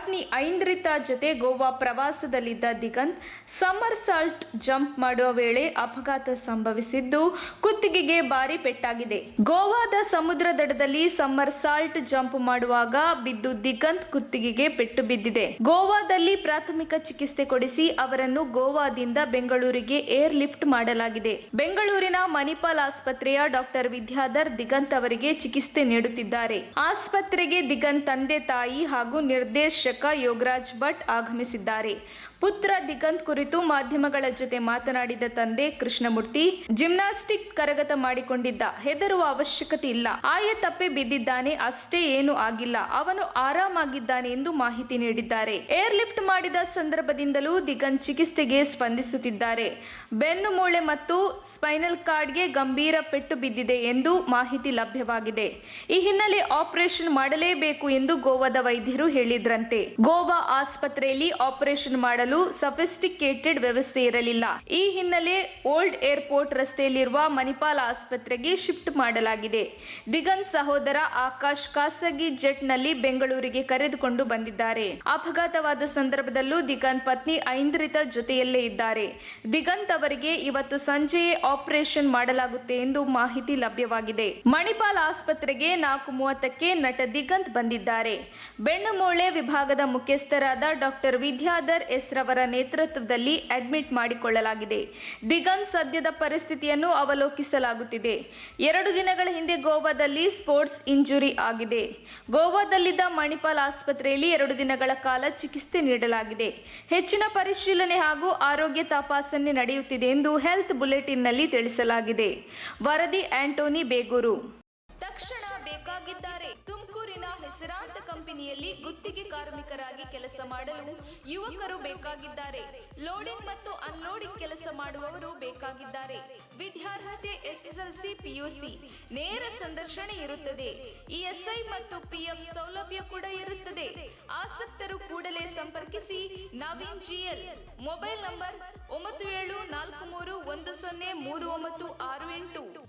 ಪತ್ನಿ ಐಂದ್ರಿತಾ ಜೊತೆ ಗೋವಾ ಪ್ರವಾಸದಲ್ಲಿದ್ದ ದಿಗಂತ್ ಸಮ್ಮರ್ ಸಾಲ್ಟ್ ಜಂಪ್ ಮಾಡುವ ವೇಳೆ ಅಪಘಾತ ಸಂಭವಿಸಿದ್ದು ಕುತ್ತಿಗೆಗೆ ಭಾರಿ ಪೆಟ್ಟಾಗಿದೆ. ಗೋವಾದ ಸಮುದ್ರ ದಡದಲ್ಲಿ ಸಮ್ಮರ್ ಸಾಲ್ಟ್ ಜಂಪ್ ಮಾಡುವಾಗ ಬಿದ್ದು ದಿಗಂತ್ ಕುತ್ತಿಗೆಗೆ ಪೆಟ್ಟು ಬಿದ್ದಿದೆ. ಗೋವಾದಲ್ಲಿ ಪ್ರಾಥಮಿಕ ಚಿಕಿತ್ಸೆ ಕೊಡಿಸಿ ಅವರನ್ನು ಗೋವಾದಿಂದ ಬೆಂಗಳೂರಿಗೆ ಏರ್ ಲಿಫ್ಟ್ ಮಾಡಲಾಗಿದೆ. ಬೆಂಗಳೂರಿನ ಮಣಿಪಾಲ್ ಆಸ್ಪತ್ರೆಯ ಡಾಕ್ಟರ್ ವಿದ್ಯಾಧರ್ ದಿಗಂತ್ ಅವರಿಗೆ ಚಿಕಿತ್ಸೆ ನೀಡುತ್ತಿದ್ದಾರೆ. ಆಸ್ಪತ್ರೆಗೆ ದಿಗಂತ್ ತಂದೆ ತಾಯಿ ಹಾಗೂ ನಿರ್ದೇಶಕ ಯೋಗರಾಜ್ ಭಟ್ ಆಗಮಿಸಿದ್ದಾರೆ. ಪುತ್ರ ದಿಗಂತ್ ಕುರಿತು ಮಾಧ್ಯಮಗಳ ಜೊತೆ ಮಾತನಾಡಿದ ತಂದೆ ಕೃಷ್ಣಮೂರ್ತಿ, ಜಿಮ್ನಾಸ್ಟಿಕ್ ಕರಗತ ಮಾಡಿಕೊಂಡಿದ್ದ, ಹೆದರುವ ಅವಶ್ಯಕತೆ ಇಲ್ಲ, ಆಯತಪ್ಪೆ ಬಿದ್ದಿದ್ದಾನೆ ಅಷ್ಟೇ, ಏನೂ ಆಗಿಲ್ಲ, ಅವನು ಆರಾಮಾಗಿದ್ದಾನೆ ಎಂದು ಮಾಹಿತಿ ನೀಡಿದ್ದಾರೆ. ಏರ್ ಲಿಫ್ಟ್ ಮಾಡಿದ ಸಂದರ್ಭದಿಂದಲೂ ದಿಗಂತ್ ಚಿಕಿತ್ಸೆಗೆ ಸ್ಪಂದಿಸುತ್ತಿದ್ದಾರೆ. ಬೆನ್ನು ಮೂಳೆ ಮತ್ತು ಸ್ಪೈನಲ್ ಕಾರ್ಡ್ಗೆ ಗಂಭೀರ ಪೆಟ್ಟು ಬಿದ್ದಿದೆ ಎಂದು ಮಾಹಿತಿ ಲಭ್ಯವಾಗಿದೆ. ಈ ಹಿನ್ನೆಲೆ ಆಪರೇಷನ್ ಮಾಡಲೇಬೇಕು ಎಂದು ಗೋವಾದ ವೈದ್ಯರು ಹೇಳಿದ್ರಂತೆ. ಗೋವಾ ಆಸ್ಪತ್ರೆಯಲ್ಲಿ ಆಪರೇಷನ್ ಮಾಡಲು ಸಫಿಸ್ಟಿಕೇಟೆಡ್ ವ್ಯವಸ್ಥೆ ಇರಲಿಲ್ಲ. ಈ ಹಿನ್ನೆಲೆ ಓಲ್ಡ್ ಏರ್ಪೋರ್ಟ್ ರಸ್ತೆಯಲ್ಲಿರುವ ಮಣಿಪಾಲ್ ಆಸ್ಪತ್ರೆಗೆ ಶಿಫ್ಟ್ ಮಾಡಲಾಗಿದೆ. ದಿಗಂತ್ ಸಹೋದರ ಆಕಾಶ್ ಖಾಸಗಿ ಜೆಟ್ ನಲ್ಲಿ ಬೆಂಗಳೂರಿಗೆ ಕರೆದುಕೊಂಡು ಬಂದಿದ್ದಾರೆ. ಅಪಘಾತವಾದ ಸಂದರ್ಭದಲ್ಲೂ ದಿಗಂತ್ ಪತ್ನಿ ಐಂದ್ರಿತಾ ಜೊತೆಯಲ್ಲೇ ಇದ್ದಾರೆ. ದಿಗಂತ್ ಅವರಿಗೆ ಇವತ್ತು ಸಂಜೆಯೇ ಆಪರೇಷನ್ ಮಾಡಲಾಗುತ್ತೆ ಎಂದು ಮಾಹಿತಿ ಲಭ್ಯವಾಗಿದೆ. ಮಣಿಪಾಲ್ ಆಸ್ಪತ್ರೆಗೆ 4:30ಕ್ಕೆ ನಟ ದಿಗಂತ್ ಬಂದಿದ್ದಾರೆ. ಬೆನ್ನು ಮೂಳೆ ವಿಭಾಗದ ಮುಖ್ಯಸ್ಥರಾದ ಡಾಕ್ಟರ್ ವಿದ್ಯಾಧರ್ ಎಸ್ ರವರ ನೇತೃತ್ವದಲ್ಲಿ ಅಡ್ಮಿಟ್ ಮಾಡಿಕೊಳ್ಳಲಾಗಿದೆ. ದಿಗಂತ್ ಸದ್ಯದ ಪರಿಸ್ಥಿತಿಯನ್ನು ಅವಲೋಕಿಸಲಾಗುತ್ತಿದೆ. 2 ದಿನಗಳ ಹಿಂದೆ ಗೋವಾದಲ್ಲಿ ಸ್ಪೋರ್ಟ್ಸ್ ಇಂಜುರಿ ಆಗಿದೆ. ಗೋವಾದಲ್ಲಿದ್ದ ಮಣಿಪಾಲ್ ಆಸ್ಪತ್ರೆಯಲ್ಲಿ 2 ದಿನಗಳ ಕಾಲ ಚಿಕಿತ್ಸೆ ನೀಡಲಾಗಿದೆ. ಹೆಚ್ಚಿನ ಪರಿಶೀಲನೆ ಹಾಗೂ ಆರೋಗ್ಯ ತಪಾಸಣೆ ನಡೆಯುತ್ತಿದೆ ಎಂದು ಹೆಲ್ತ್ ಬುಲೆಟಿನ್ನಲ್ಲಿ ತಿಳಿಸಲಾಗಿದೆ. ವರದಿ ಆಂಟೋನಿ ಬೇಗೂರು. ತಕ್ಷಣ ಬೇಕಾಗಿದ್ದಾರೆ. ತುಮಕೂರಿನ ಹೆಸರಾಂತ ಕಂಪನಿಯಲ್ಲಿ ಗುತ್ತಿಗೆ ಕಾರ್ಮಿಕರಾಗಿ ಕೆಲಸ ಮಾಡಲು ಯುವಕರು ಬೇಕಾಗಿದ್ದಾರೆ. ಲೋಡಿಂಗ್ ಮತ್ತು ಅನ್ಲೋಡಿಂಗ್ ಕೆಲಸ ಮಾಡುವವರು ಬೇಕಾಗಿದ್ದಾರೆ. ವಿದ್ಯಾರ್ಹತೆ SSLC PUC. ನೇರ ಸಂದರ್ಶನ ಇರುತ್ತದೆ. ESI ಮತ್ತು PF ಸೌಲಭ್ಯ ಕೂಡ ಇರುತ್ತದೆ. ಆಸಕ್ತರು ಕೂಡಲೇ ಸಂಪರ್ಕಿಸಿ. ನವೀನ್ GL. Mobile number 9743103968.